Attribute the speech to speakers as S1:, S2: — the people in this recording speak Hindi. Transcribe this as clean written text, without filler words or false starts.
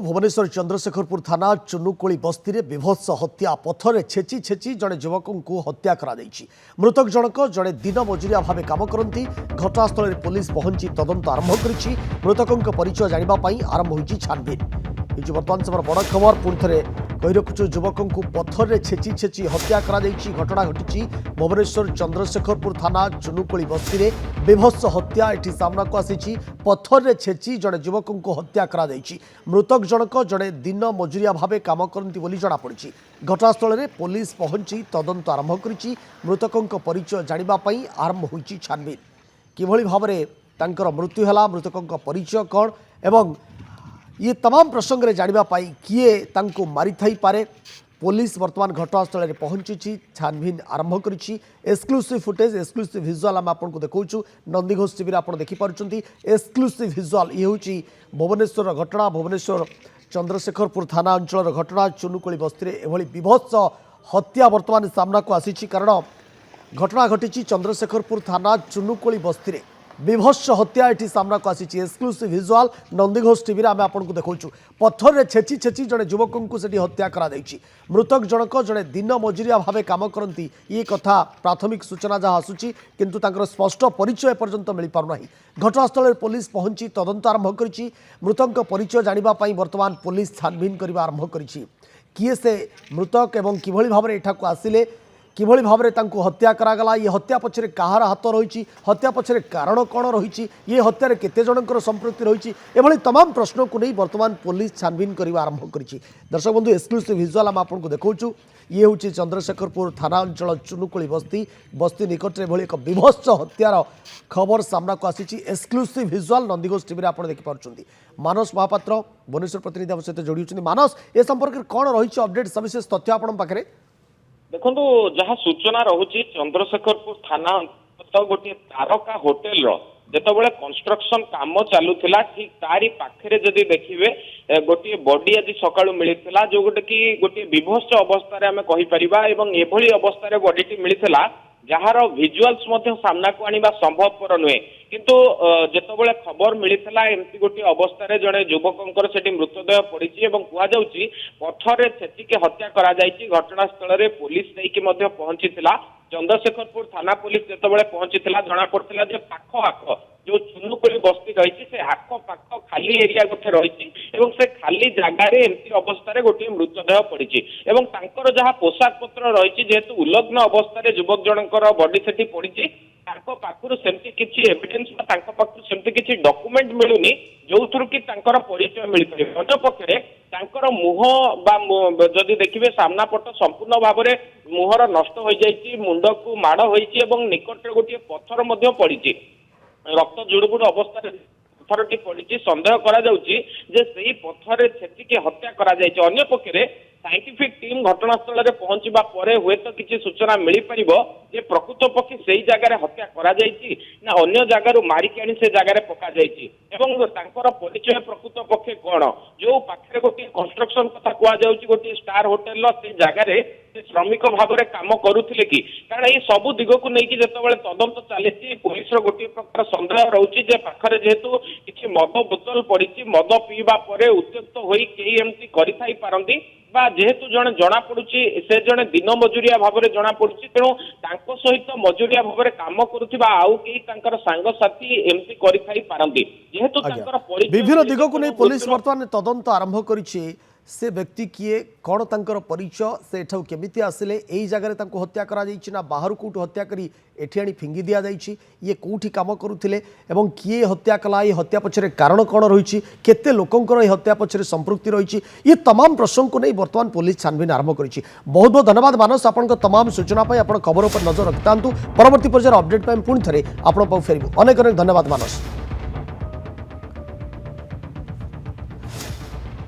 S1: भुवनेश्वर चंद्रशेखरपुर थाना चुनुकोली बस्ती में विभत्स हत्या पथर छेची छेची जड़े युवक को हत्या कर मृतक जनक जड़े दिन मजुरिया भाव कम करती घटनास्थल में पुलिस पहुंची तदंत आरंभ कर मृतकों परिचय जानापी आरंभ हो छानबीन। ये बर्तमान समय बड़ खबर पुणी थे कही रखुचु युवक को पथर में छेची छेची हत्या कर घटना घटी भुवनेश्वर चंद्रशेखरपुर थाना चुनुकोली बस्ती में विभत्स हत्या ये सामना को आसी पथर में छेची जड़े युवक को हत्या कर मृतक जनक जड़े दिन मजुरिया भाव कम करती जमापड़ी घटनास्थल में पुलिस पहुंची तदंत आरंभ कर मृतकों परिचय जानापी आरंभ हो छानबीन किभली भाव में मृत्यु है मृतकों परिचय कौन एवं ये तमाम प्रसंग में जानापी किए तांको मारी थाई पारे पुलिस वर्तमान घटनास्थल में पहुंची छानबीन आरंभ कर एक्सक्लूसिव फुटेज एक्सक्लूसिव भिजुआल आम आपको देखा नंदीघोष टीवी आप देखिपुं एक्सक्लूसिव भिजुआल ये हूँ भुवनेश्वर घटना भुवनेश्वर चंद्रशेखरपुर थाना अंचल घटना चुनुकोली बस्ती में एभली विभत्स हत्या वर्तमान सामना को आसी कारण घटना घटी चंद्रशेखरपुर थाना चुनुकोली बस्ती में विभत्स हत्या ये सामना को आसी एक्सक्लूसिव भिजुआल नंदीघोष टीवी में आपको देखा पथर में छेची छेची जड़े युवक को हत्या कर मृतक जनक जड़े दिन मजुरिया भाव कम करती ये कथा प्राथमिक सूचना जहाँ आसूची किंतु स्पष्ट परिचय पर्यंत मिल पारना घटनास्थल में पुलिस पहुंची तदंत आरंभ कर मृतक परिचय जानापी वर्तमान पुलिस छानबीन करने आरंभ कर किए से मृतक एवं किभली भाव में एठाकू आसिले किभली भाव में हत्या करागला ये हत्या पछरे कहार हाथ रही हत्या पछरे कारण कौन रही ये हत्यार केते जनकर संपृक्ति रही एभली तमाम प्रश्न को नहीं वर्तमान पुलिस छानबीन करने आरंभ कर दर्शक बंधु एक्सक्लूसिव भिजुआल आम आपको देखा ये हूँ चंद्रशेखरपुर थाना अंचल चुनुकोली बस्ती बस्ती निकट में एक विभत्स हत्यार खबर सामना को आसी एक्सक्लूसिव भिजुआल नंदीघोष टीवी आप देखिपुं मानस महापात्र भुवनेश्वर प्रतिनिधि आम सहित जोड़ी होती मानस ए संपर्क में कौन रही अपडेट सविशेष तथ्य आपण पाखे
S2: देखो जहाँ सूचना रहुची चंद्रशेखरपुर थाना गोटे तारका होटेल जितेबाला कंस्ट्रक्शन काम चलुला ठीक तारी पाखे जदि देखिए गोटे बॉडी आज सकाळु मिलता जो गोटे कि गोटे विभत्स अवस्था आम कहीपर एभली अवस्था बॉडी मिलता जार भिजुआल्स सामना को आनिबा संभवपर नुहे किंतु जेतबेले खबर मिलता एमती गोटे अवस्था जड़े युवकर से मृतदेह पड़ी कहुच्छी पथर छेचिके हत्या करा घटनास्थल में पुलिस नहीं पहुंची चंद्रशेखरपुर थाना पुलिस जितेबाला पहुंची जना पड़ा पाख आख जो चुनुकोली बस्ती रही से आख पाख खाली एरिया गोटे रही से खाली जगार एमती अवस्था गोटे मृतदेह पड़ी जहाँ पोशाक पत्र रही जेहेतु उल्लग्न अवस्था युवक जनकर बॉडी से पड़ी पाखु सेमती किसी एविडेंस पाखु सेमती किसी डॉक्यूमेंट मिलूनी जो थ्रु कि परिचय मिल पारे अन्य पक्षे मुह जदि देखिए सामना पट संपूर्ण भाव में मुहर नष्ट हो जाइए मुंड को माड़ हो निकट गोटे पत्थर पड़ी रक्त जुड़बुड़ अवस्था पत्थरटी पड़ी सन्देह करा पत्थर छेचिके हत्या अन्य पक्षे साइंटिफिक टीम घटनास्थल में पहुंचा हुए तो किसी सूचना मिल पार जे प्रकृत पक्षी से जगह हत्या करा ना अन्य जगार मारिक आनी से जगह पका परिचय प्रकृत पक्षे कौन जो पाखे गोटे कंस्ट्रक्शन कथा कहुच्छी गोटे स्टार होटेल से जगह श्रमिक भाव में कम करुले कि कारण ये सबू दिग को लेकिन जिते तदंत चली पुलिस गोटे प्रकार सन्देह रोचे पाखे जेहेतु किसी मद बोतल पड़ी मद पीवा उत्त्यक्त हो एमती करती जेहेतु जड़े जना पड़ी से जड़े दिन मजुरिया भाव में जना पड़ी तेणु सहित मजुरिया भाव में कम करुवा आउ कई सांगसाथी एमती करती जेहेतु
S1: विभिन्न दिग को नहीं पुलिस वर्तमान तदंत आरंभ कर से व्यक्ति किए कौन तांकर परिचय से एठाऊ केमिति आसिले एई जगह तांको हत्या करा जाइछि ना बाहर कोठू हत्या करी एठी आनी फिंगी दिया जाइछि ये कोठी काम करुथिले एवं किए हत्या कला ये हत्या पछरे कारण कौन रही केते लोकंकर ये हत्या पछरे संपृक्ति रही ये तमाम प्रसंग को नहीं वर्तमान पुलिस छानबीन आरंभ करिछि। बहुत बहुत धन्यवाद मानस आपन तमाम सूचना पाई आपण खबर पर नजर रखतांतु परवर्ती पर्यायर अपडेट पाई पुणी थे आपण पाउ फेरिबु अनेक अनेक धन्यवाद मानस।